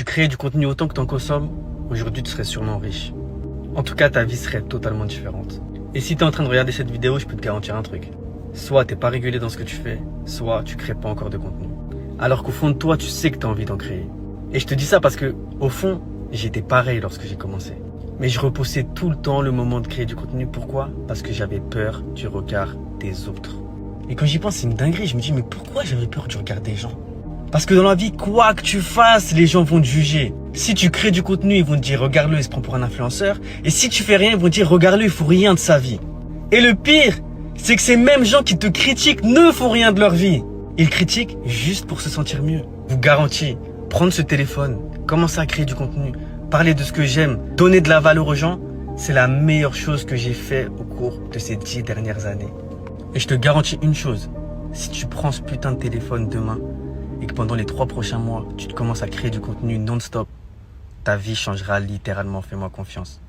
tu créais du contenu autant que tu en consommes, aujourd'hui tu serais sûrement riche. En tout cas, ta vie serait totalement différente. Et si tu es en train de regarder cette vidéo, je peux te garantir un truc. Soit t'es pas régulier dans ce que tu fais, soit tu crées pas encore de contenu. Alors qu'au fond de toi, tu sais que tu as envie d'en créer. Et je te dis ça parce que, au fond, j'étais pareil lorsque j'ai commencé. Mais je repoussais tout le temps le moment de créer du contenu. Pourquoi? Parce que j'avais peur du regard des autres. Et quand j'y pense, c'est une dinguerie. Je me dis, mais pourquoi j'avais peur du regard des gens? Parce que dans la vie, quoi que tu fasses, les gens vont te juger. Si tu crées du contenu, ils vont te dire, regarde-le, il se prend pour un influenceur. Et si tu fais rien, ils vont te dire, regarde-le, il faut rien de sa vie. Et le pire, c'est que ces mêmes gens qui te critiquent ne font rien de leur vie. Ils critiquent juste pour se sentir mieux. Je vous garantis, prendre ce téléphone, commencer à créer du contenu, parler de ce que j'aime, donner de la valeur aux gens, c'est la meilleure chose que j'ai fait au cours de ces 10 dernières années. Et je te garantis une chose, si tu prends ce putain de téléphone demain et que pendant les 3 prochains mois, tu te commences à créer du contenu non-stop, ta vie changera littéralement, fais-moi confiance.